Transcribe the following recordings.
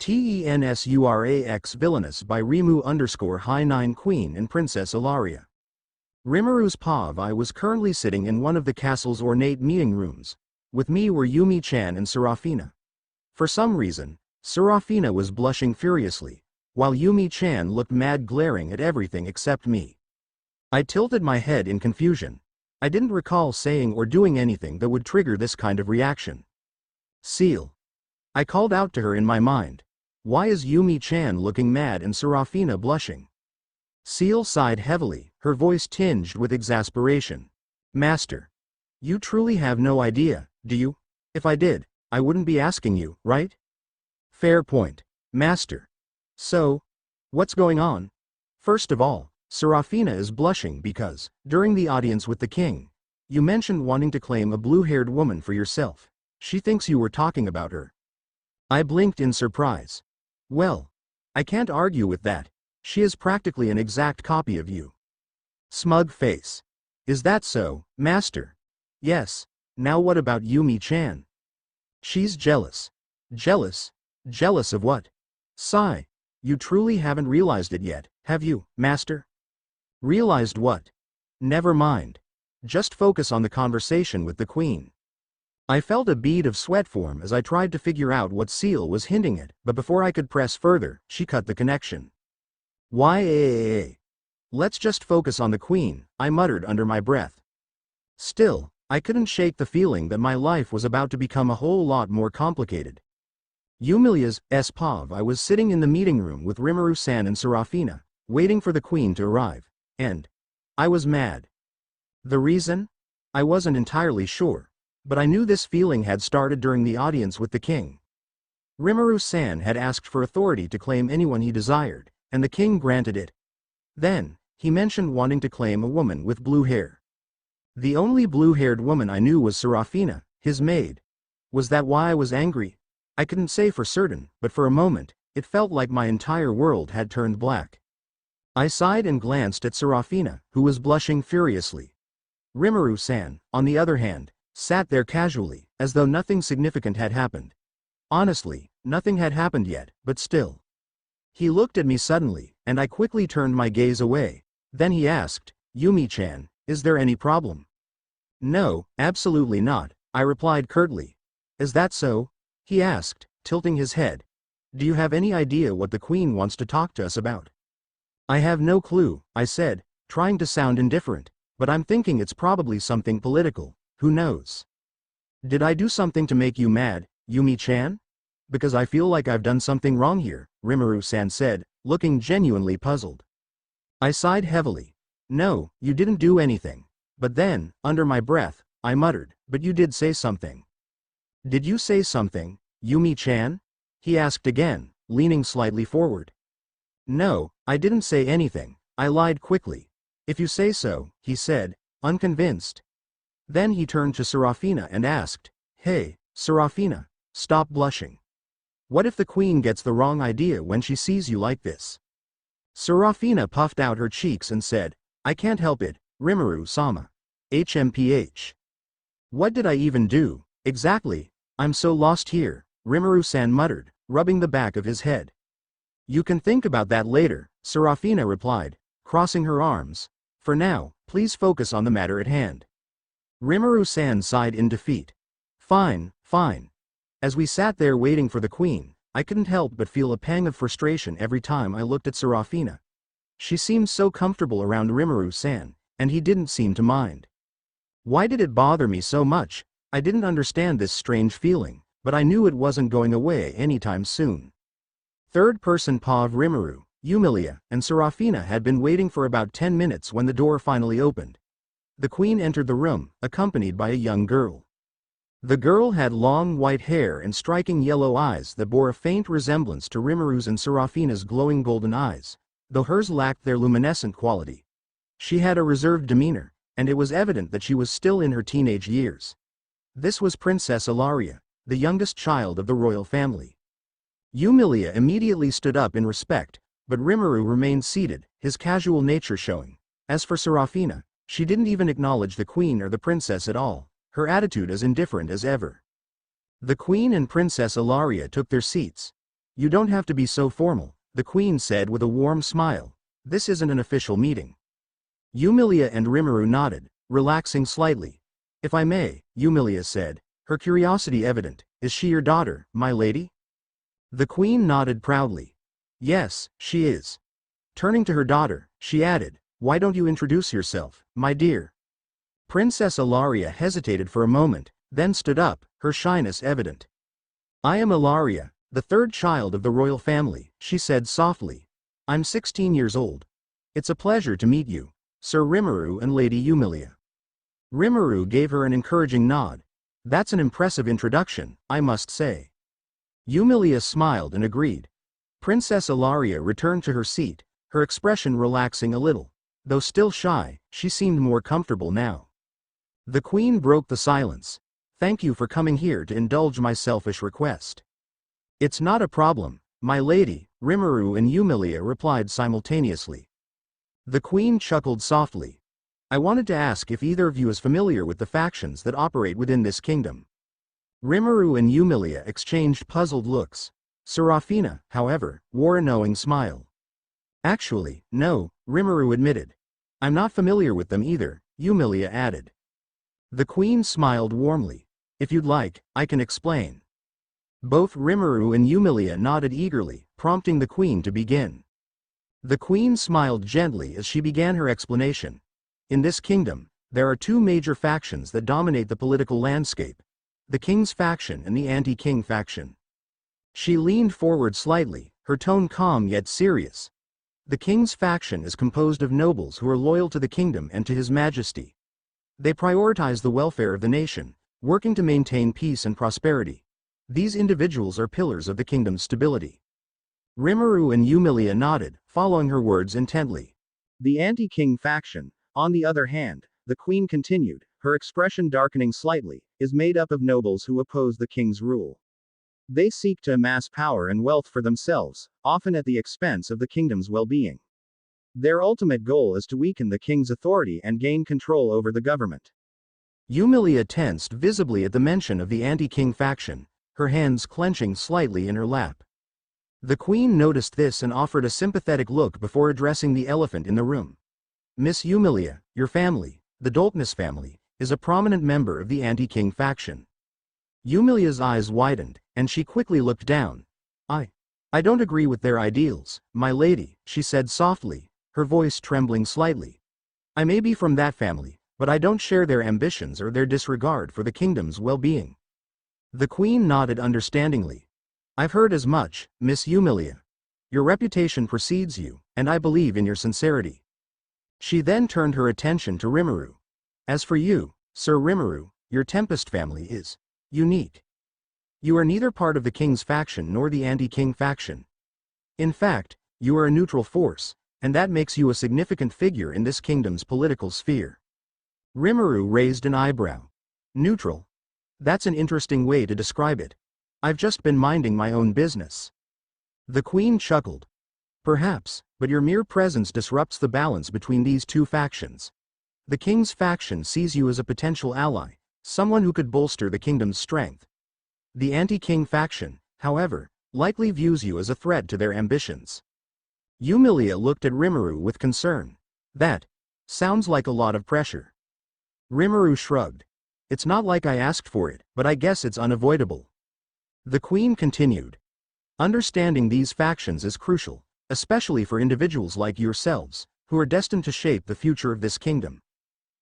TENSURAX Villainess by Rimuru_High 9 Queen and Princess Araria. Rimuru's POV was currently sitting in one of the castle's ornate meeting rooms. With me were Yumi-chan and Serafina. For some reason, Serafina was blushing furiously, while Yumi-chan looked mad, glaring at everything except me. I tilted my head in confusion. I didn't recall saying or doing anything that would trigger this kind of reaction. Seal. I called out to her in my mind. Why is Yumi-chan looking mad and Serafina blushing? Seal sighed heavily, her voice tinged with exasperation. Master. You truly have no idea, do you? If I did, I wouldn't be asking you, right? Fair point, Master. So, what's going on? First of all, Serafina is blushing because, during the audience with the king, you mentioned wanting to claim a blue-haired woman for yourself. She thinks you were talking about her. I blinked in surprise. Well, I can't argue with that. She is practically an exact copy of you. Smug face. Is that so, Master? Yes. Now what about Yumi-chan? She's jealous. Jealous? Jealous of what? Sigh. You truly haven't realized it yet, have you, Master? Realized what? Never mind. Just focus on the conversation with the queen. I felt a bead of sweat form as I tried to figure out what Seal was hinting at, but before I could press further, she cut the connection. Let's just focus on the queen, I muttered under my breath. Still, I couldn't shake the feeling that my life was about to become a whole lot more complicated. Yumilia's POV I was sitting in the meeting room with Rimuru-san and Serafina, waiting for the queen to arrive, and I was mad. The reason? I wasn't entirely sure, but I knew this feeling had started during the audience with the king. Rimuru-san had asked for authority to claim anyone he desired, and the king granted it. Then, he mentioned wanting to claim a woman with blue hair. The only blue-haired woman I knew was Serafina, his maid. Was that why I was angry? I couldn't say for certain, but for a moment, it felt like my entire world had turned black. I sighed and glanced at Serafina, who was blushing furiously. Rimuru-san, on the other hand, sat there casually, as though nothing significant had happened. Honestly, nothing had happened yet, but still. He looked at me suddenly, and I quickly turned my gaze away. Then he asked, Yumi-chan, is there any problem? No, absolutely not, I replied curtly. Is that so? He asked, tilting his head. Do you have any idea what the queen wants to talk to us about? I have no clue, I said, trying to sound indifferent, but I'm thinking it's probably something political, who knows? Did I do something to make you mad, Yumi-chan? Because I feel like I've done something wrong here, Rimuru-san said, looking genuinely puzzled. I sighed heavily. No, you didn't do anything. But then, under my breath, I muttered, but you did say something. Did you say something, Yumi-chan? He asked again, leaning slightly forward. No, I didn't say anything, I lied quickly. If you say so, he said, unconvinced. Then he turned to Serafina and asked, Hey, Serafina, stop blushing. What if the queen gets the wrong idea when she sees you like this? Serafina puffed out her cheeks and said, I can't help it, Rimuru-sama. HMPH. What did I even do, exactly? I'm so lost here, Rimuru-san muttered, rubbing the back of his head. You can think about that later, Serafina replied, crossing her arms. For now, please focus on the matter at hand. Rimuru-san sighed in defeat. Fine, fine. As we sat there waiting for the queen, I couldn't help but feel a pang of frustration every time I looked at Serafina. She seemed so comfortable around Rimuru-san, and he didn't seem to mind. Why did it bother me so much? I didn't understand this strange feeling, but I knew it wasn't going away anytime soon. Third-person POV Rimuru, Yumilia, and Serafina had been waiting for about 10 minutes when the door finally opened. The queen entered the room, accompanied by a young girl. The girl had long white hair and striking yellow eyes that bore a faint resemblance to Rimuru's and Serafina's glowing golden eyes, though hers lacked their luminescent quality. She had a reserved demeanor, and it was evident that she was still in her teenage years. This was Princess Araria, the youngest child of the royal family. Yumilia immediately stood up in respect, but Rimuru remained seated, his casual nature showing. As for Serafina, she didn't even acknowledge the queen or the princess at all, her attitude as indifferent as ever. The queen and Princess Araria took their seats. You don't have to be so formal, the queen said with a warm smile. This isn't an official meeting. Yumilia and Rimuru nodded, relaxing slightly. If I may, Yumilia said, her curiosity evident, is she your daughter, my lady? The queen nodded proudly. Yes, she is. Turning to her daughter, she added, why don't you introduce yourself, my dear? Princess Araria hesitated for a moment, then stood up, her shyness evident. I am Araria, the third child of the royal family, she said softly. I'm 16 years old. It's a pleasure to meet you, Sir Rimuru and Lady Yumilia. Rimuru gave her an encouraging nod. That's an impressive introduction, I must say. Yumilia smiled and agreed. Princess Araria returned to her seat, her expression relaxing a little. Though still shy, she seemed more comfortable now. The queen broke the silence. Thank you for coming here to indulge my selfish request. It's not a problem, my lady, Rimuru and Yumilia replied simultaneously. The queen chuckled softly. I wanted to ask if either of you is familiar with the factions that operate within this kingdom. Rimuru and Yumilia exchanged puzzled looks. Serafina, however, wore a knowing smile. Actually, no, Rimuru admitted. I'm not familiar with them either, Yumilia added. The queen smiled warmly. If you'd like, I can explain. Both Rimuru and Yumilia nodded eagerly, prompting the queen to begin. The queen smiled gently as she began her explanation. In this kingdom, there are two major factions that dominate the political landscape: the king's faction and the anti-king faction. She leaned forward slightly, her tone calm yet serious. The king's faction is composed of nobles who are loyal to the kingdom and to his majesty. They prioritize the welfare of the nation, working to maintain peace and prosperity. These individuals are pillars of the kingdom's stability. Rimuru and Yumilia nodded, following her words intently. The anti-king faction, on the other hand, the queen continued, her expression darkening slightly, is made up of nobles who oppose the king's rule. They seek to amass power and wealth for themselves, often at the expense of the kingdom's well-being. Their ultimate goal is to weaken the king's authority and gain control over the government. Yumilia tensed visibly at the mention of the anti-king faction, her hands clenching slightly in her lap. The queen noticed this and offered a sympathetic look before addressing the elephant in the room. Miss Yumilia, your family, the Dolkness family, is a prominent member of the anti-king faction. Yumilia's eyes widened, and she quickly looked down. I don't agree with their ideals, my lady, she said softly, her voice trembling slightly. I may be from that family, but I don't share their ambitions or their disregard for the kingdom's well-being. The queen nodded understandingly. I've heard as much, Miss Yumilia. Your reputation precedes you, and I believe in your sincerity. She then turned her attention to Rimuru. As for you, Sir Rimuru, your Tempest family is unique. You are neither part of the king's faction nor the anti-king faction. In fact, you are a neutral force, and that makes you a significant figure in this kingdom's political sphere. Rimuru raised an eyebrow. Neutral? That's an interesting way to describe it. I've just been minding my own business. The queen chuckled. Perhaps, but your mere presence disrupts the balance between these two factions. The king's faction sees you as a potential ally, someone who could bolster the kingdom's strength. The anti-king faction, however, likely views you as a threat to their ambitions. Yumilia looked at Rimuru with concern. That sounds like a lot of pressure. Rimuru shrugged. It's not like I asked for it, but I guess it's unavoidable. The queen continued. Understanding these factions is crucial, especially for individuals like yourselves, who are destined to shape the future of this kingdom.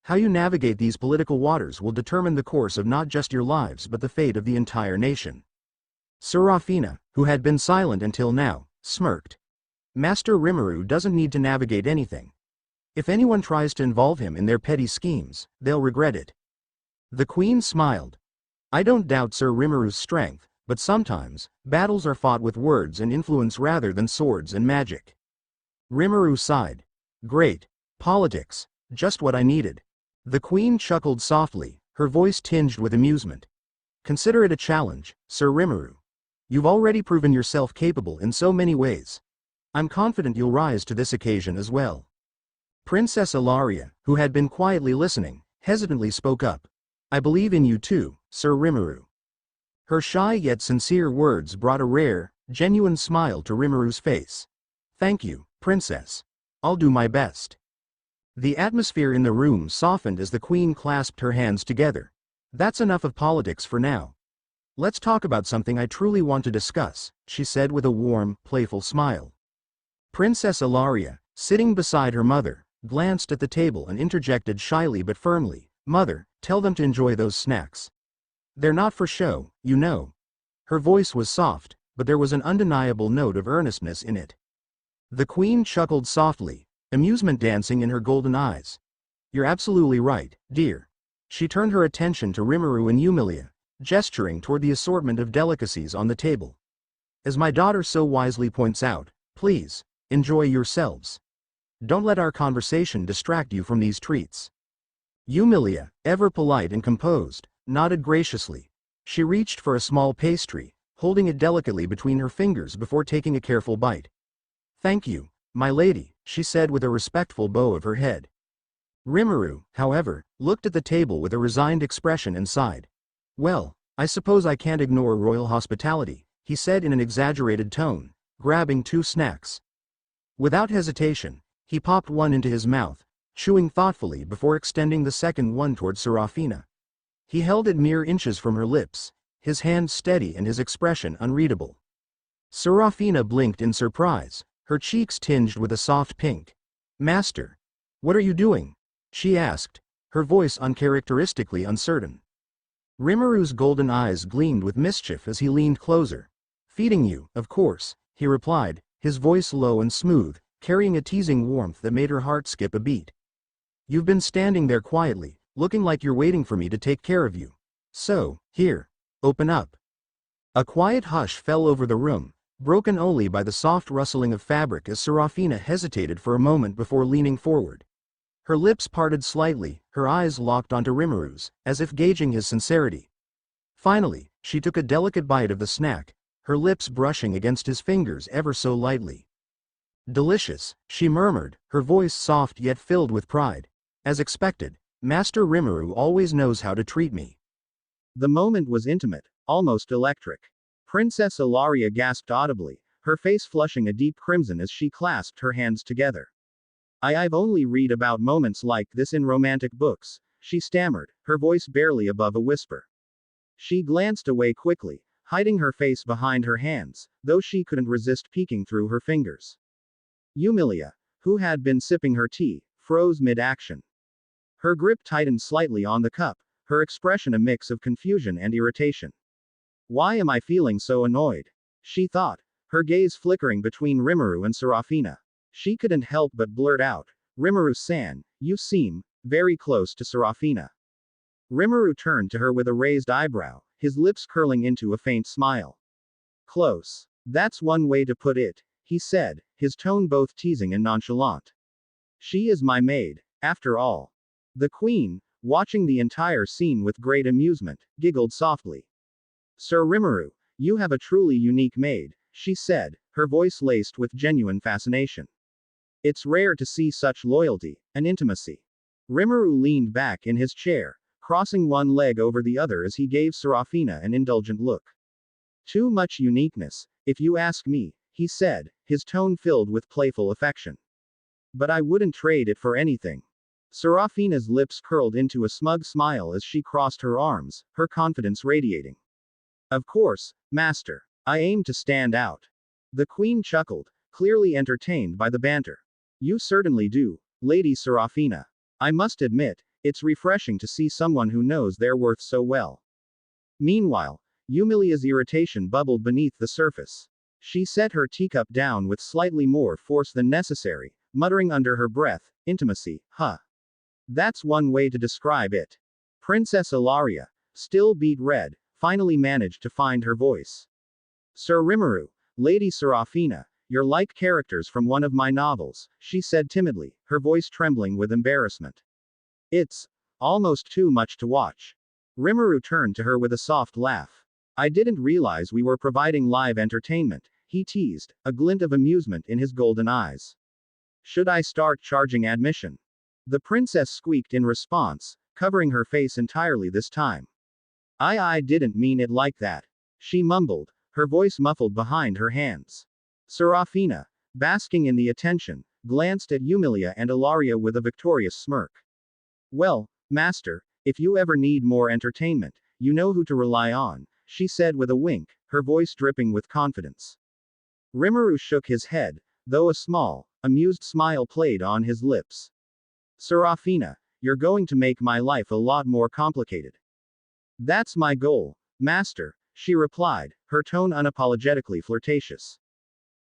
How you navigate these political waters will determine the course of not just your lives but the fate of the entire nation. Serafina, who had been silent until now, smirked. Master Rimuru doesn't need to navigate anything. If anyone tries to involve him in their petty schemes, they'll regret it. The queen smiled. I don't doubt Sir Rimuru's strength, but sometimes, battles are fought with words and influence rather than swords and magic. Rimuru sighed. Great. Politics. Just what I needed. The queen chuckled softly, her voice tinged with amusement. Consider it a challenge, Sir Rimuru. You've already proven yourself capable in so many ways. I'm confident you'll rise to this occasion as well. Princess Araria, who had been quietly listening, hesitantly spoke up. I believe in you too, Sir Rimuru. Her shy yet sincere words brought a rare, genuine smile to Rimuru's face. Thank you, princess. I'll do my best. The atmosphere in the room softened as the queen clasped her hands together. That's enough of politics for now. Let's talk about something I truly want to discuss, she said with a warm, playful smile. Princess Araria, sitting beside her mother, glanced at the table and interjected shyly but firmly, "Mother, tell them to enjoy those snacks. They're not for show, you know." Her voice was soft, but there was an undeniable note of earnestness in it. The queen chuckled softly, amusement dancing in her golden eyes. "You're absolutely right, dear." She turned her attention to Rimuru and Yumilia, gesturing toward the assortment of delicacies on the table. "As my daughter so wisely points out, please, enjoy yourselves. Don't let our conversation distract you from these treats." Yumilia, ever polite and composed, nodded graciously. She reached for a small pastry, holding it delicately between her fingers before taking a careful bite. "Thank you, my lady," she said with a respectful bow of her head. Rimuru, however, looked at the table with a resigned expression and sighed. "Well, I suppose I can't ignore royal hospitality," he said in an exaggerated tone, grabbing 2 snacks. Without hesitation, he popped one into his mouth, chewing thoughtfully before extending the second one toward Serafina. He held it mere inches from her lips, his hand steady and his expression unreadable. Serafina blinked in surprise, her cheeks tinged with a soft pink. "Master, what are you doing?" she asked, her voice uncharacteristically uncertain. Rimuru's golden eyes gleamed with mischief as he leaned closer. "Feeding you, of course," he replied, his voice low and smooth, carrying a teasing warmth that made her heart skip a beat. "You've been standing there quietly, looking like you're waiting for me to take care of you. So, here, open up." A quiet hush fell over the room, broken only by the soft rustling of fabric as Serafina hesitated for a moment before leaning forward. Her lips parted slightly, her eyes locked onto Rimuru's, as if gauging his sincerity. Finally, she took a delicate bite of the snack, her lips brushing against his fingers ever so lightly. "Delicious," she murmured, her voice soft yet filled with pride. "As expected, Master Rimuru always knows how to treat me." The moment was intimate, almost electric. Princess Araria gasped audibly, her face flushing a deep crimson as she clasped her hands together. I've only read about moments like this in romantic books," she stammered, her voice barely above a whisper. She glanced away quickly, hiding her face behind her hands, though she couldn't resist peeking through her fingers. Yumilia, who had been sipping her tea, froze mid-action. Her grip tightened slightly on the cup, her expression a mix of confusion and irritation. "Why am I feeling so annoyed?" she thought, her gaze flickering between Rimuru and Serafina. She couldn't help but blurt out, "Rimuru-san, you seem very close to Serafina." Rimuru turned to her with a raised eyebrow, his lips curling into a faint smile. "Close. That's one way to put it," he said, his tone both teasing and nonchalant. "She is my maid, after all." The queen, watching the entire scene with great amusement, giggled softly. "Sir Rimuru, you have a truly unique maid," she said, her voice laced with genuine fascination. "It's rare to see such loyalty and intimacy." Rimuru leaned back in his chair, crossing one leg over the other as he gave Serafina an indulgent look. "Too much uniqueness, if you ask me," he said, his tone filled with playful affection. "But I wouldn't trade it for anything." Serafina's lips curled into a smug smile as she crossed her arms, her confidence radiating. "Of course, master. I aim to stand out." The queen chuckled, clearly entertained by the banter. "You certainly do, Lady Serafina. I must admit, it's refreshing to see someone who knows their worth so well." Meanwhile, Yumilia's irritation bubbled beneath the surface. She set her teacup down with slightly more force than necessary, muttering under her breath, "Intimacy, huh? That's one way to describe it." Princess Araria, still beet red, finally managed to find her voice. "Sir Rimuru, Lady Serafina, you're like characters from one of my novels," she said timidly, her voice trembling with embarrassment. "It's almost too much to watch." Rimuru turned to her with a soft laugh. "I didn't realize we were providing live entertainment," he teased, a glint of amusement in his golden eyes. "Should I start charging admission?" The princess squeaked in response, covering her face entirely this time. I didn't mean it like that," she mumbled, her voice muffled behind her hands. Serafina, basking in the attention, glanced at Yumilia and Araria with a victorious smirk. Well, master, if you ever need more entertainment, you know who to rely on, she said with a wink, her voice dripping with confidence. Rimuru shook his head, though a small, amused smile played on his lips. Serafina, you're going to make my life a lot more complicated. That's my goal, master, she replied, her tone unapologetically flirtatious.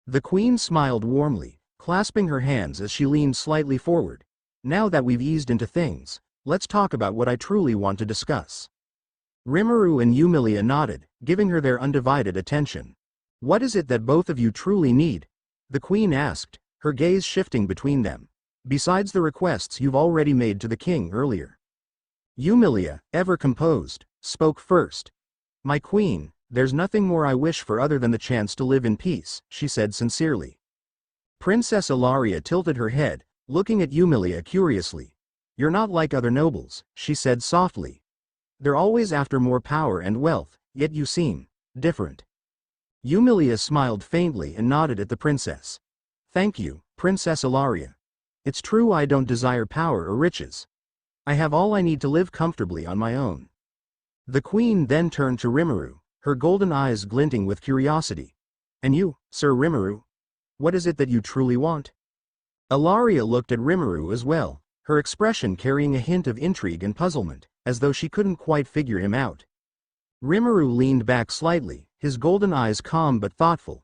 The queen smiled warmly, clasping her hands as she leaned slightly forward. Now that we've eased into things, let's talk about what I truly want to discuss. Rimuru and Yumilia nodded, giving her their undivided attention. What is it that both of you truly need? The queen asked, her gaze shifting between them. Besides the requests you've already made to the king earlier. Yumilia, ever composed, spoke first. My queen, there's nothing more I wish for other than the chance to live in peace, she said sincerely. Princess Araria tilted her head, looking at Yumilia curiously. You're not like other nobles, she said softly. They're always after more power and wealth, yet you seem different. Yumilia smiled faintly and nodded at the princess. Thank you, Princess Araria. It's true I don't desire power or riches. I have all I need to live comfortably on my own. The queen then turned to Rimuru, her golden eyes glinting with curiosity. And you, Sir Rimuru? What is it that you truly want? Araria looked at Rimuru as well, her expression carrying a hint of intrigue and puzzlement, as though she couldn't quite figure him out. Rimuru leaned back slightly, his golden eyes calm but thoughtful.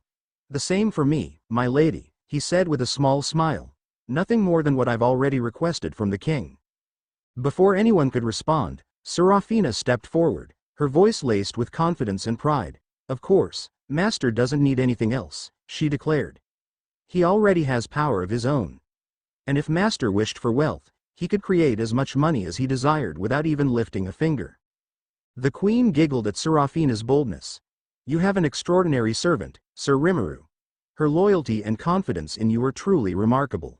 The same for me, my lady, he said with a small smile. Nothing more than what I've already requested from the king. Before anyone could respond, Serafina stepped forward, her voice laced with confidence and pride. Of course, Master doesn't need anything else, she declared. He already has power of his own. And if Master wished for wealth, he could create as much money as he desired without even lifting a finger. The queen giggled at Serafina's boldness. You have an extraordinary servant, Sir Rimuru. Her loyalty and confidence in you are truly remarkable.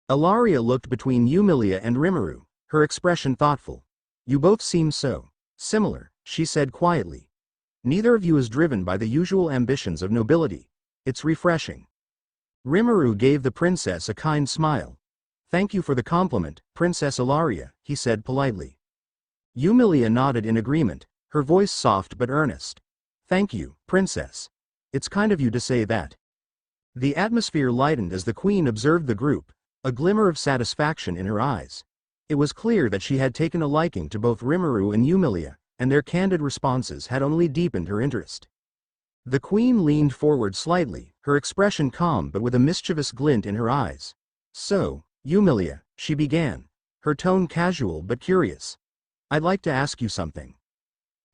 Araria looked between Yumilia and Rimuru, her expression thoughtful. You both seem so similar, she said quietly. Neither of you is driven by the usual ambitions of nobility. It's refreshing. Rimuru gave the princess a kind smile. Thank you for the compliment, Princess Araria, he said politely. Yumilia nodded in agreement, her voice soft but earnest. Thank you, princess. It's kind of you to say that. The atmosphere lightened as the queen observed the group, a glimmer of satisfaction in her eyes. It was clear that she had taken a liking to both Rimuru and Yumilia, and their candid responses had only deepened her interest. The queen leaned forward slightly, her expression calm but with a mischievous glint in her eyes. So, Yumilia, she began, her tone casual but curious. I'd like to ask you something.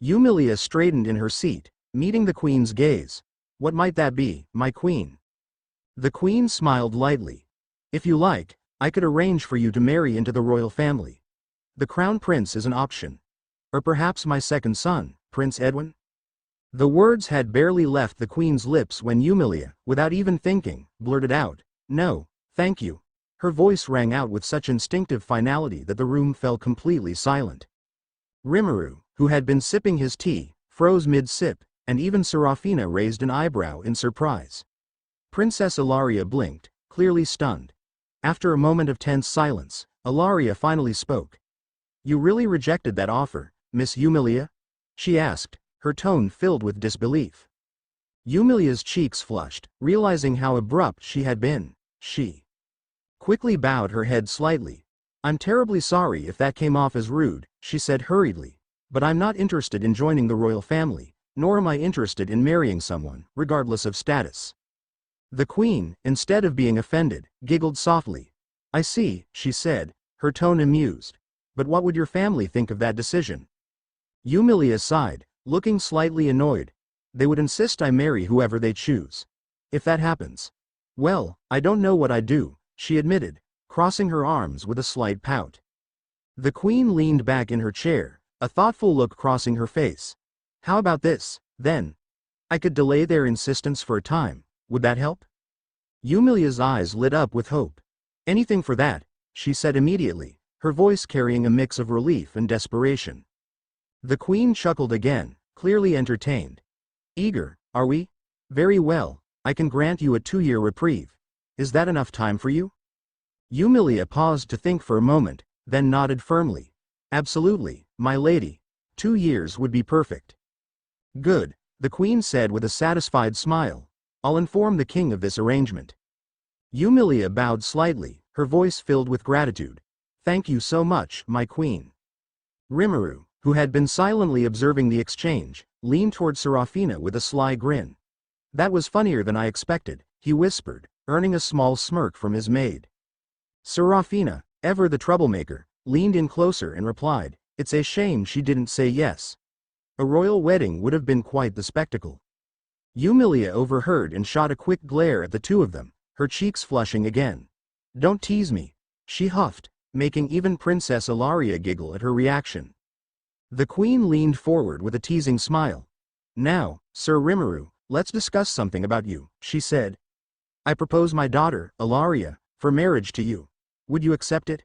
Yumilia straightened in her seat, meeting the queen's gaze. What might that be, my queen? The queen smiled lightly. If you like, I could arrange for you to marry into the royal family. The crown prince is an option. Or perhaps my second son, Prince Edwin? The words had barely left the queen's lips when Yumilia, without even thinking, blurted out, No, thank you. Her voice rang out with such instinctive finality that the room fell completely silent. Rimuru, who had been sipping his tea, froze mid-sip, and even Serafina raised an eyebrow in surprise. Princess Araria blinked, clearly stunned. After a moment of tense silence, Araria finally spoke. You really rejected that offer, Miss Yumilia? She asked, her tone filled with disbelief. Yumilia's cheeks flushed, realizing how abrupt she had been. She quickly bowed her head slightly. I'm terribly sorry if that came off as rude, she said hurriedly, but I'm not interested in joining the royal family, nor am I interested in marrying someone, regardless of status. The queen, instead of being offended, giggled softly. I see, she said, her tone amused. But what would your family think of that decision? Yumilia sighed, looking slightly annoyed. They would insist I marry whoever they choose. If that happens. Well, I don't know what I'd do, she admitted, crossing her arms with a slight pout. The queen leaned back in her chair, a thoughtful look crossing her face. How about this, then? I could delay their insistence for a time. Would that help? Yumilia's eyes lit up with hope. Anything for that, she said immediately, her voice carrying a mix of relief and desperation. The queen chuckled again, clearly entertained. Eager, Are we? Very well, I can grant you a 2-year reprieve. Is that enough time for you? Yumilia paused to think for a moment, then nodded firmly. Absolutely, my lady. 2 years would be perfect. Good, the queen said with a satisfied smile. I'll inform the king of this arrangement. Yumilia bowed slightly, her voice filled with gratitude. Thank you so much, my queen. Rimuru, who had been silently observing the exchange, leaned toward Serafina with a sly grin. That was funnier than I expected, he whispered, earning a small smirk from his maid. Serafina, ever the troublemaker, leaned in closer and replied, it's a shame she didn't say yes. A royal wedding would have been quite the spectacle. Yumilia overheard and shot a quick glare at the two of them, her cheeks flushing again. Don't tease me, she huffed, making even Princess Araria giggle at her reaction. The queen leaned forward with a teasing smile. Now, Sir Rimuru, let's discuss something about you, she said. I propose my daughter, Araria, for marriage to you. Would you accept it?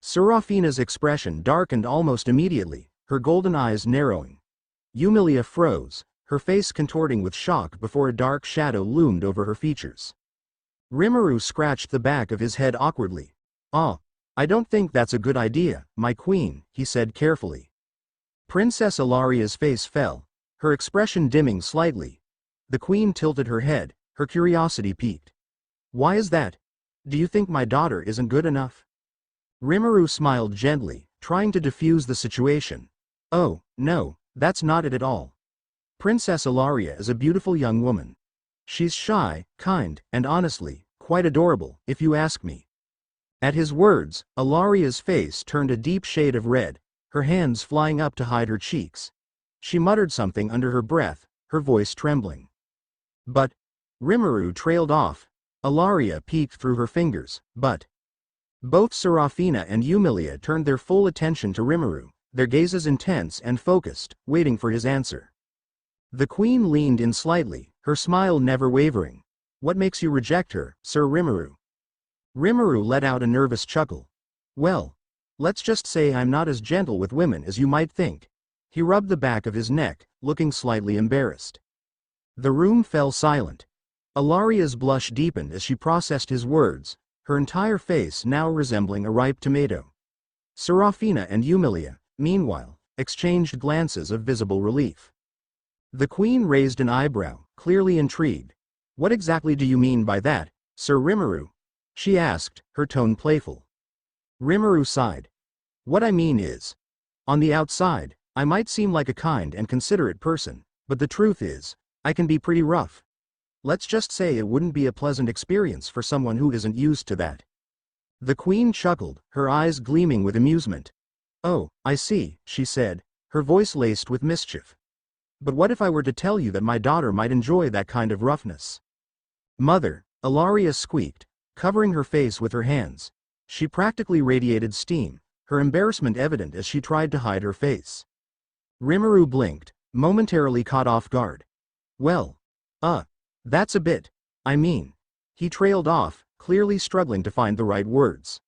Serafina's expression darkened almost immediately, her golden eyes narrowing. Yumilia froze, her face contorting with shock before a dark shadow loomed over her features. Rimuru scratched the back of his head awkwardly. I don't think that's a good idea, my queen, he said carefully. Princess Alaria's face fell, her expression dimming slightly. The queen tilted her head, her curiosity piqued. Why is that? Do you think my daughter isn't good enough? Rimuru smiled gently, trying to diffuse the situation. Oh, no, that's not it at all. Princess Araria is a beautiful young woman. She's shy, kind, and honestly, quite adorable, if you ask me. At his words, Alaria's face turned a deep shade of red, her hands flying up to hide her cheeks. She muttered something under her breath, her voice trembling. But Rimuru trailed off. Araria peeked through her fingers, but both Serafina and Yumilia turned their full attention to Rimuru, their gazes intense and focused, waiting for his answer. The queen leaned in slightly, her smile never wavering. What makes you reject her, Sir Rimuru? Rimuru let out a nervous chuckle. Well, let's just say I'm not as gentle with women as you might think. He rubbed the back of his neck, looking slightly embarrassed. The room fell silent. Alaria's blush deepened as she processed his words, her entire face now resembling a ripe tomato. Serafina and Yumilia, meanwhile, exchanged glances of visible relief. The queen raised an eyebrow, clearly intrigued. What exactly do you mean by that, Sir Rimuru? She asked, her tone playful. Rimuru sighed. What I mean is, on the outside, I might seem like a kind and considerate person, but the truth is, I can be pretty rough. Let's just say it wouldn't be a pleasant experience for someone who isn't used to that. The queen chuckled, her eyes gleaming with amusement. Oh, I see, she said, her voice laced with mischief. But what if I were to tell you that my daughter might enjoy that kind of roughness? Mother, Araria squeaked, covering her face with her hands. She practically radiated steam, her embarrassment evident as she tried to hide her face. Rimuru blinked, momentarily caught off guard. Well, that's a bit, I mean. He trailed off, clearly struggling to find the right words.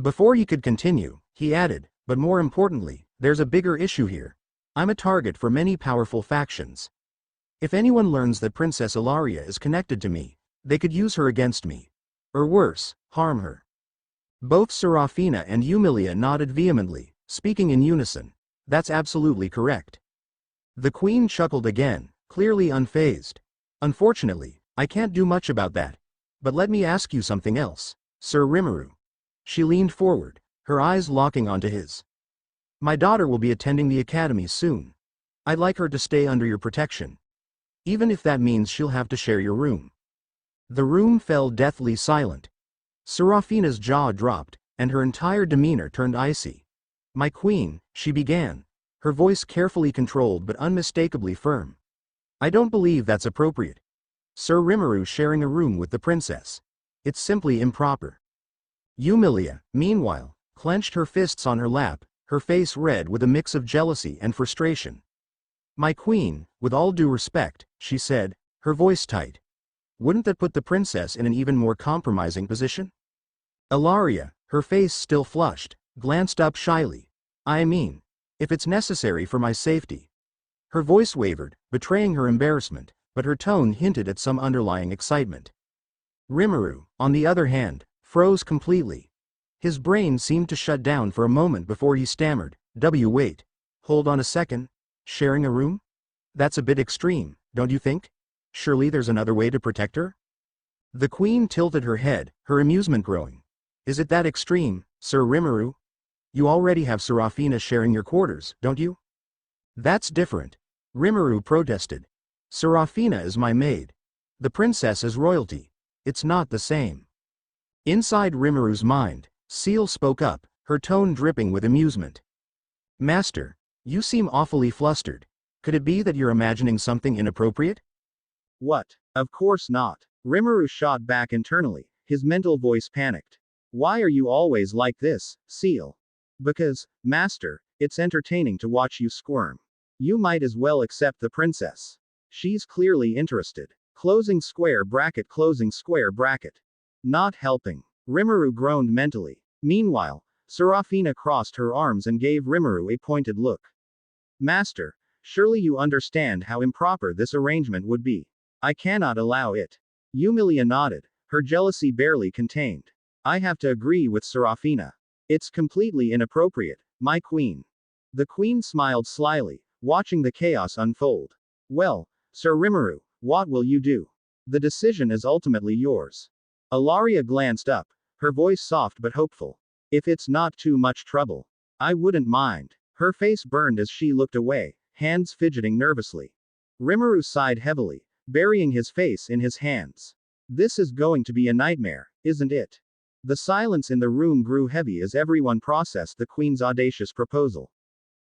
Before he could continue, he added, but more importantly, there's a bigger issue here. I'm a target for many powerful factions. If anyone learns that Princess Araria is connected to me, they could use her against me. Or worse, harm her. Both Serafina and Yumilia nodded vehemently, speaking in unison. That's absolutely correct. The queen chuckled again, clearly unfazed. Unfortunately, I can't do much about that. But let me ask you something else, Sir Rimuru. She leaned forward, her eyes locking onto his. My daughter will be attending the academy soon. I'd like her to stay under your protection. Even if that means she'll have to share your room. The room fell deathly silent. Serafina's jaw dropped, and her entire demeanor turned icy. My queen, she began, her voice carefully controlled but unmistakably firm. I don't believe that's appropriate. Sir Rimuru sharing a room with the princess. It's simply improper. Yumilia, meanwhile, clenched her fists on her lap, her face red with a mix of jealousy and frustration. My queen, with all due respect, she said, her voice tight. Wouldn't that put the princess in an even more compromising position? Araria, her face still flushed, glanced up shyly. I mean, if it's necessary for my safety. Her voice wavered, betraying her embarrassment. but her tone hinted at some underlying excitement. Rimuru, on the other hand, froze completely. His brain seemed to shut down for a moment before he stammered, Wait. Hold on a second. Sharing a room? That's a bit extreme, don't you think? Surely there's another way to protect her? The queen tilted her head, her amusement growing. Is it that extreme, Sir Rimuru? You already have Serafina sharing your quarters, don't you? That's different. Rimuru protested. Serafina is my maid. The princess is royalty. It's not the same. Inside Rimuru's mind, Seal spoke up, her tone dripping with amusement. Master, you seem awfully flustered. Could it be that you're imagining something inappropriate? What? Of course not. Rimuru shot back internally, his mental voice panicked. Why are you always like this, Seal? Because, Master, it's entertaining to watch you squirm. You might as well accept the princess. She's clearly interested. Closing square bracket. Not helping. Rimuru groaned mentally. Meanwhile, Serafina crossed her arms and gave Rimuru a pointed look. Master, surely you understand how improper this arrangement would be. I cannot allow it. Yumi nodded, her jealousy barely contained. I have to agree with Serafina. It's completely inappropriate, my queen. The queen smiled slyly, watching the chaos unfold. Well, Sir Rimuru, what will you do? The decision is ultimately yours. Araria glanced up, her voice soft but hopeful. If it's not too much trouble, I wouldn't mind. Her face burned as she looked away, hands fidgeting nervously. Rimuru sighed heavily, burying his face in his hands. This is going to be a nightmare, isn't it? The silence in the room grew heavy as everyone processed the queen's audacious proposal.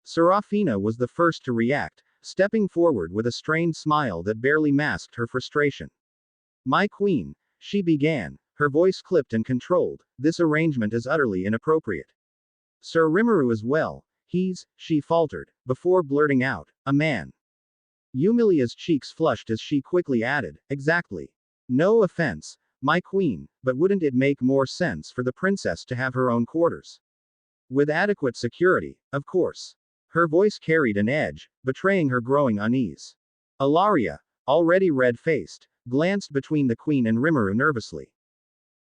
Serafina was the first to react, stepping forward with a strained smile that barely masked her frustration. My queen, she began, her voice clipped and controlled, this arrangement is utterly inappropriate. Sir Rimuru as well, she faltered, before blurting out, a man. Yumilia's cheeks flushed as she quickly added, exactly. No offense, my queen, but wouldn't it make more sense for the princess to have her own quarters? With adequate security, of course. Her voice carried an edge, betraying her growing unease. Araria, already red-faced, glanced between the queen and Rimuru nervously.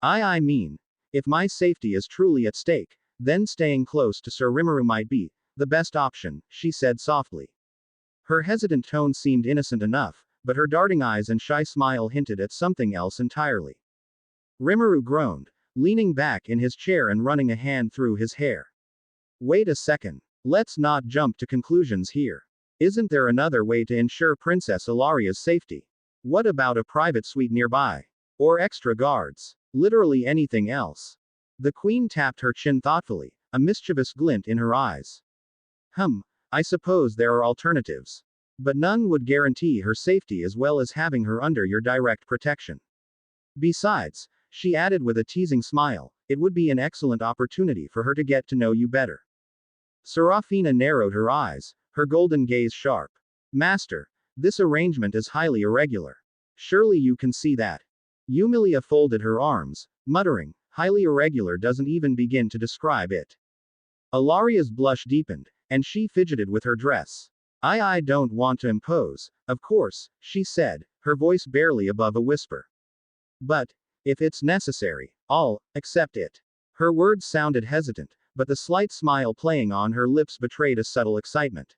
I mean, if my safety is truly at stake, then staying close to Sir Rimuru might be the best option, she said softly. Her hesitant tone seemed innocent enough, but her darting eyes and shy smile hinted at something else entirely. Rimuru groaned, leaning back in his chair and running a hand through his hair. Wait a second. Let's not jump to conclusions here. Isn't there another way to ensure Princess Araria's safety? What about a private suite nearby? Or extra guards? Literally anything else. The queen tapped her chin thoughtfully, a mischievous glint in her eyes. I suppose there are alternatives. But none would guarantee her safety as well as having her under your direct protection. Besides, she added with a teasing smile, it would be an excellent opportunity for her to get to know you better. Serafina narrowed her eyes, her golden gaze sharp. Master, this arrangement is highly irregular. Surely you can see that. Yumi folded her arms, muttering, highly irregular doesn't even begin to describe it. Alaria's blush deepened, and she fidgeted with her dress. I don't want to impose, of course, she said, her voice barely above a whisper. But, if it's necessary, I'll accept it. Her words sounded hesitant, but the slight smile playing on her lips betrayed a subtle excitement.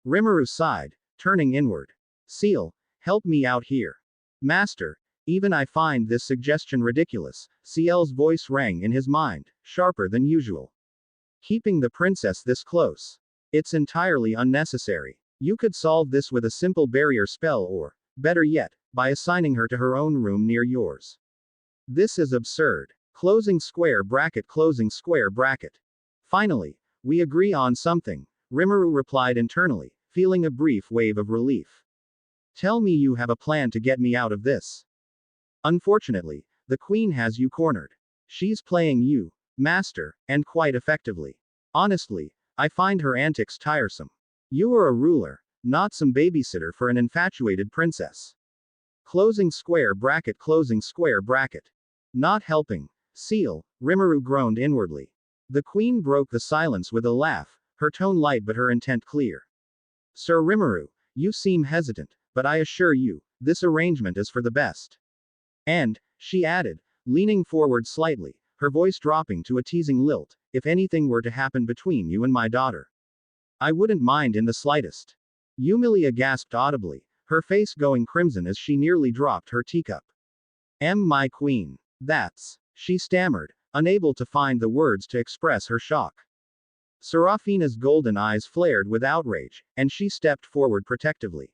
Rimuru sighed, turning inward. Seal, help me out here. Master, even I find this suggestion ridiculous, Ciel's voice rang in his mind, sharper than usual. Keeping the princess this close. It's entirely unnecessary. You could solve this with a simple barrier spell or, better yet, by assigning her to her own room near yours. This is absurd. Closing square bracket. Finally, we agree on something, Rimuru replied internally, feeling a brief wave of relief. Tell me you have a plan to get me out of this. Unfortunately, the queen has you cornered. She's playing you, master, and quite effectively. Honestly, I find her antics tiresome. You are a ruler, not some babysitter for an infatuated princess. Closing square bracket. Not helping. Seal, Rimuru groaned inwardly. The queen broke the silence with a laugh, her tone light but her intent clear. Sir Rimuru, you seem hesitant, but I assure you, This arrangement is for the best. And, she added, leaning forward slightly, her voice dropping to a teasing lilt, if anything were to happen between you and my daughter, I wouldn't mind in the slightest. Yumilia gasped audibly, her face going crimson as she nearly dropped her teacup. My queen. That's. She stammered, unable to find the words to express her shock. Serafina's golden eyes flared with outrage, and she stepped forward protectively.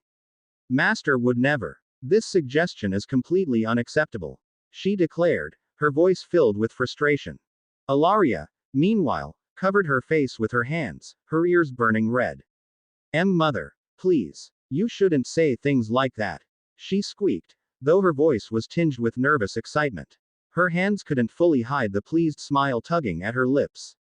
Master would never. This suggestion is completely unacceptable, she declared, her voice filled with frustration. Araria, meanwhile, covered her face with her hands, her ears burning red. Mother. Please. You shouldn't say things like that. She squeaked, though her voice was tinged with nervous excitement. Her hands couldn't fully hide the pleased smile tugging at her lips.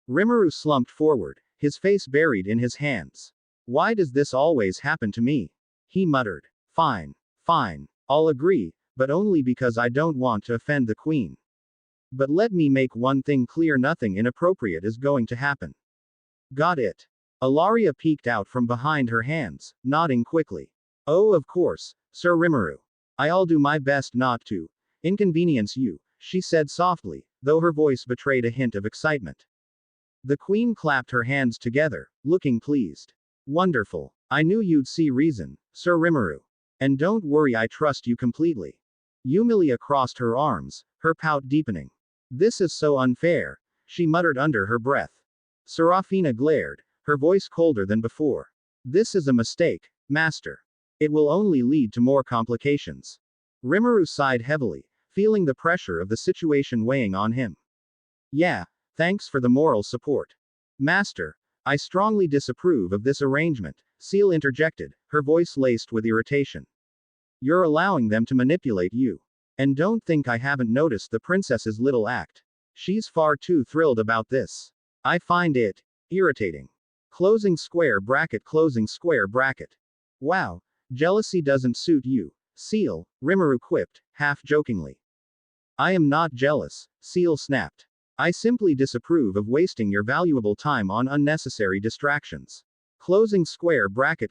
Rimuru slumped forward, his face buried in his hands. Why does this always happen to me? He muttered. Fine. Fine. I'll agree, but only because I don't want to offend the queen. But let me make one thing clear, nothing inappropriate is going to happen. Got it? Araria peeked out from behind her hands, nodding quickly. Oh, of course, Sir Rimuru. I'll do my best not to inconvenience you, she said softly, though her voice betrayed a hint of excitement. The queen clapped her hands together, looking pleased. Wonderful. I knew you'd see reason, Sir Rimuru. And don't worry, I trust you completely. Yumilia crossed her arms, her pout deepening. This is so unfair, she muttered under her breath. Serafina glared, her voice colder than before. This is a mistake, master. It will only lead to more complications. Rimuru sighed heavily, feeling the pressure of the situation weighing on him. Yeah, thanks for the moral support. Master, I strongly disapprove of this arrangement, Seal interjected, her voice laced with irritation. You're allowing them to manipulate you. And don't think I haven't noticed the princess's little act. She's far too thrilled about this. I find it irritating. Closing square bracket. Wow, jealousy doesn't suit you, Seal, Rimuru quipped, half jokingly. I am not jealous, Seal snapped. I simply disapprove of wasting your valuable time on unnecessary distractions. Closing square bracket.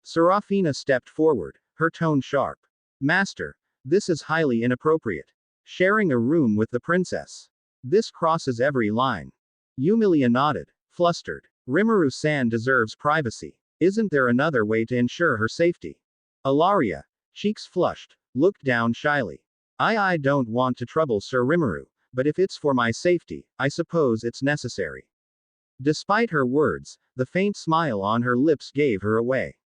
Serafina stepped forward, her tone sharp. Master, this is highly inappropriate. Sharing a room with the princess. This crosses every line. Yumilia nodded, flustered. Rimuru-san deserves privacy. Isn't there another way to ensure her safety? Araria, cheeks flushed, looked down shyly. I don't want to trouble Sir Rimuru, but if it's for my safety, I suppose it's necessary. Despite her words, the faint smile on her lips gave her away.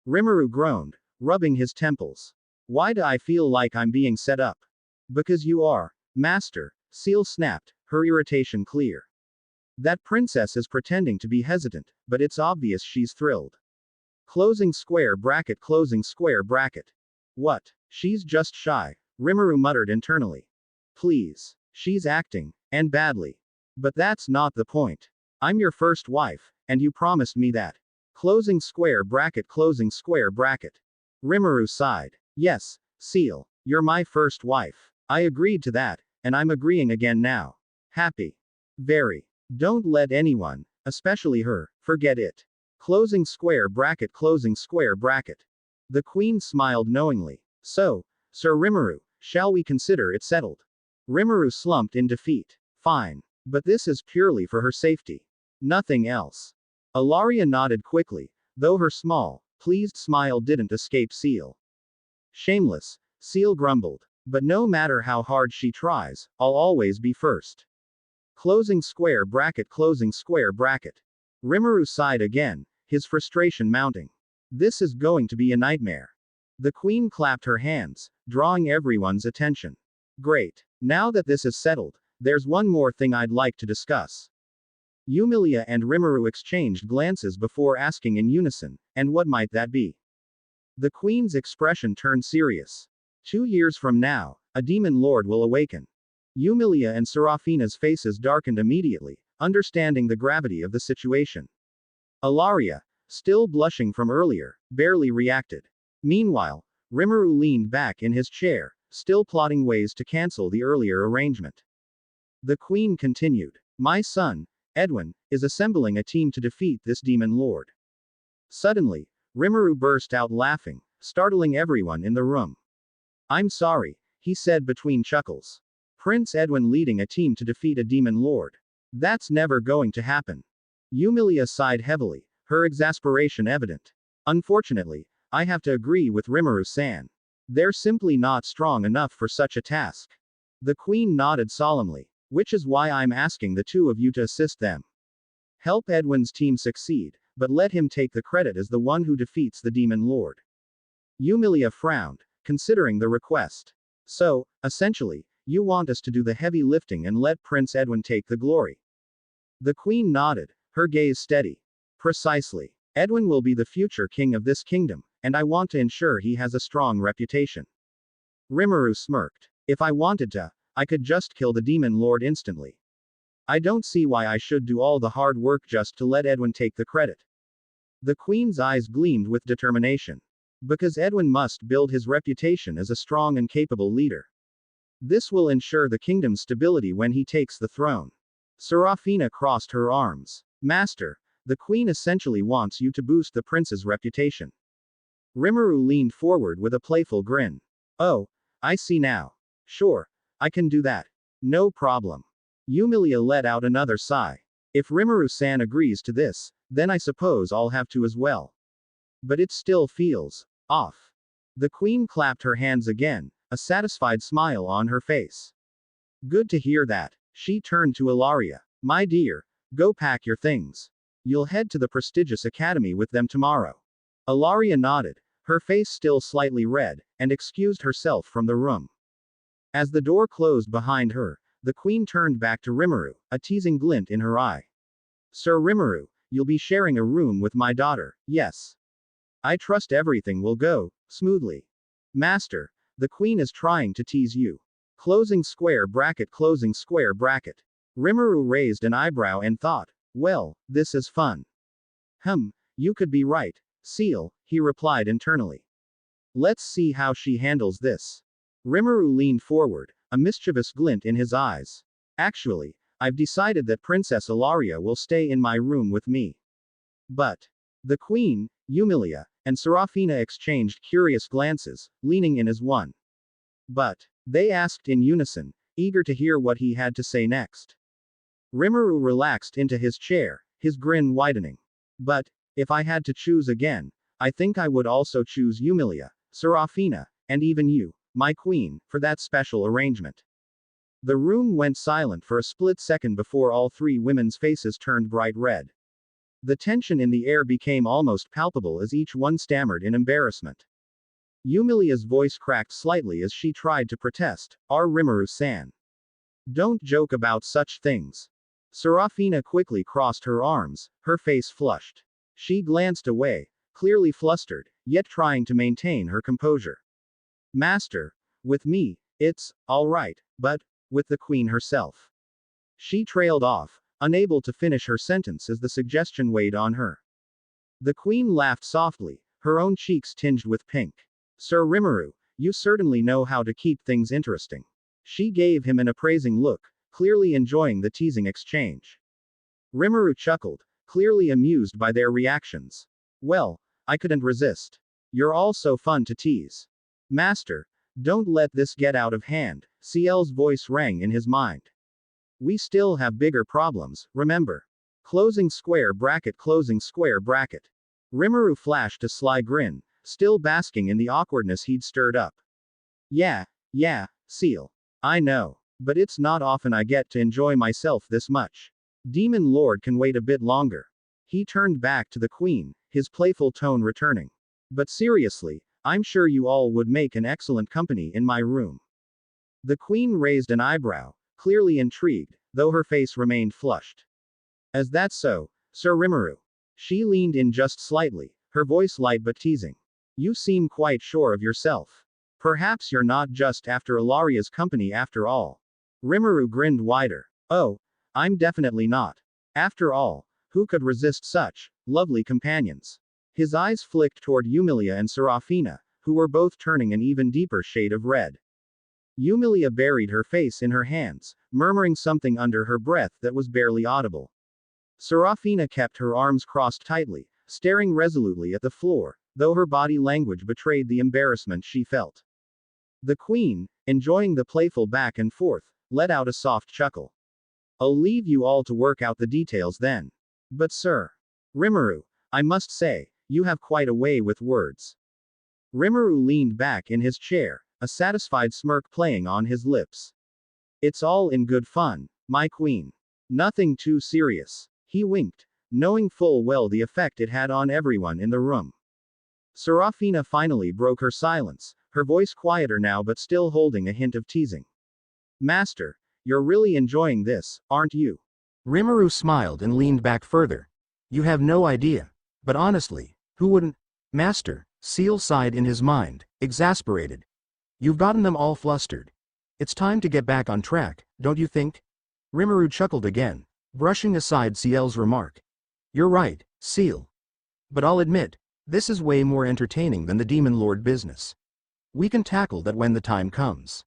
Rimuru groaned, rubbing his temples. Why do I feel like I'm being set up? Because you are, Master, Seal snapped, her irritation clear. That princess is pretending to be hesitant, but it's obvious she's thrilled. Closing square bracket. What? She's just shy, Rimuru muttered internally. Please. She's acting, and badly. But that's not the point. I'm your first wife, and you promised me that. Closing square bracket. Rimuru sighed. Yes, Seal, you're my first wife. I agreed to that, and I'm agreeing again now. Happy. Very. Don't let anyone, especially her, forget it. Closing square bracket. The queen smiled knowingly. So, Sir Rimuru, shall we consider it settled? Rimuru slumped in defeat. Fine. But this is purely for her safety. Nothing else. Araria nodded quickly, though her small, pleased smile didn't escape Seal. Shameless, Seal grumbled. But no matter how hard she tries, I'll always be first. Closing square bracket. Rimuru sighed again, his frustration mounting. This is going to be a nightmare. The queen clapped her hands, drawing everyone's attention. Great. Now that this is settled, there's one more thing I'd like to discuss. Yumilia and Rimuru exchanged glances before asking in unison, and what might that be? The queen's expression turned serious. 2 years from now, a demon lord will awaken. Yumilia and Serafina's faces darkened immediately, understanding the gravity of the situation. Araria, still blushing from earlier, barely reacted. Meanwhile, Rimuru leaned back in his chair, still plotting ways to cancel the earlier arrangement. The queen continued. My son, Edwin, is assembling a team to defeat this demon lord. Suddenly, Rimuru burst out laughing, startling everyone in the room. I'm sorry, he said between chuckles. Prince Edwin leading a team to defeat a demon lord. That's never going to happen. Yumilia sighed heavily, her exasperation evident. Unfortunately, I have to agree with Rimuru-san. They're simply not strong enough for such a task. The queen nodded solemnly, which is why I'm asking the two of you to assist them. Help Edwin's team succeed, but let him take the credit as the one who defeats the demon lord. Yumilia frowned, considering the request. So, essentially, you want us to do the heavy lifting and let Prince Edwin take the glory. The queen nodded, her gaze steady. Precisely. Edwin will be the future king of this kingdom, and I want to ensure he has a strong reputation. Rimuru smirked. If I wanted to, I could just kill the demon lord instantly. I don't see why I should do all the hard work just to let Edwin take the credit. The queen's eyes gleamed with determination. Because Edwin must build his reputation as a strong and capable leader. This will ensure the kingdom's stability when he takes the throne. Serafina crossed her arms. Master, the queen essentially wants you to boost the prince's reputation. Rimuru leaned forward with a playful grin. Oh, I see now. Sure, I can do that. No problem. Yumilia let out another sigh. If Rimuru-san agrees to this, then I suppose I'll have to as well. But it still feels off. The queen clapped her hands again, a satisfied smile on her face. Good to hear that. She turned to Araria. My dear, go pack your things. You'll head to the prestigious academy with them tomorrow. Araria nodded, her face still slightly red, and excused herself from the room. As the door closed behind her, the queen turned back to Rimuru, a teasing glint in her eye. Sir Rimuru, you'll be sharing a room with my daughter, yes. I trust everything will go smoothly. Master, the queen is trying to tease you. Closing square bracket. Rimuru raised an eyebrow and thought, well, this is fun. You could be right, Seal, he replied internally. Let's see how she handles this. Rimuru leaned forward, a mischievous glint in his eyes. Actually, I've decided that Princess Araria will stay in my room with me. But the queen, Yumilia, and Serafina exchanged curious glances, leaning in as one. But they asked in unison, eager to hear what he had to say next. Rimuru relaxed into his chair, his grin widening. But if I had to choose again, I think I would also choose Yumilia, Serafina, and even you, my queen, for that special arrangement. The room went silent for a split second before all three women's faces turned bright red. The tension in the air became almost palpable as each one stammered in embarrassment. Yumilia's voice cracked slightly as she tried to protest, "Our Rimuru-san. Don't joke about such things." Serafina quickly crossed her arms, her face flushed. She glanced away, clearly flustered, yet trying to maintain her composure. Master, with me, it's all right, but with the queen herself. She trailed off, unable to finish her sentence as the suggestion weighed on her. The queen laughed softly, her own cheeks tinged with pink. Sir Rimuru, you certainly know how to keep things interesting. She gave him an appraising look, clearly enjoying the teasing exchange. Rimuru chuckled, clearly amused by their reactions. Well, I couldn't resist. You're all so fun to tease. Master, don't let this get out of hand, CL's voice rang in his mind. We still have bigger problems, remember. Closing square bracket. Rimuru flashed a sly grin, still basking in the awkwardness he'd stirred up. Yeah, Seal. I know. But it's not often I get to enjoy myself this much. Demon Lord can wait a bit longer. He turned back to the queen, his playful tone returning. But seriously, I'm sure you all would make an excellent company in my room. The queen raised an eyebrow, clearly intrigued, though her face remained flushed. Is that so, Sir Rimuru? She leaned in just slightly, her voice light but teasing. You seem quite sure of yourself. Perhaps you're not just after Alaria's company after all. Rimuru grinned wider. Oh, I'm definitely not. After all, who could resist such lovely companions? His eyes flicked toward Yumilia and Serafina, who were both turning an even deeper shade of red. Yumilia buried her face in her hands, murmuring something under her breath that was barely audible. Serafina kept her arms crossed tightly, staring resolutely at the floor, though her body language betrayed the embarrassment she felt. The queen, enjoying the playful back and forth, let out a soft chuckle. I'll leave you all to work out the details then. But sir. Rimuru, I must say, you have quite a way with words. Rimuru leaned back in his chair, a satisfied smirk playing on his lips. It's all in good fun, my queen. Nothing too serious. He winked, knowing full well the effect it had on everyone in the room. Serafina finally broke her silence, her voice quieter now but still holding a hint of teasing. Master, you're really enjoying this, aren't you? Rimuru smiled and leaned back further. You have no idea. But honestly, who wouldn't? Master, Seal sighed in his mind, exasperated. You've gotten them all flustered. It's time to get back on track, don't you think? Rimuru chuckled again, brushing aside Ciel's remark. You're right, Seal. But I'll admit, this is way more entertaining than the Demon Lord business. We can tackle that when the time comes.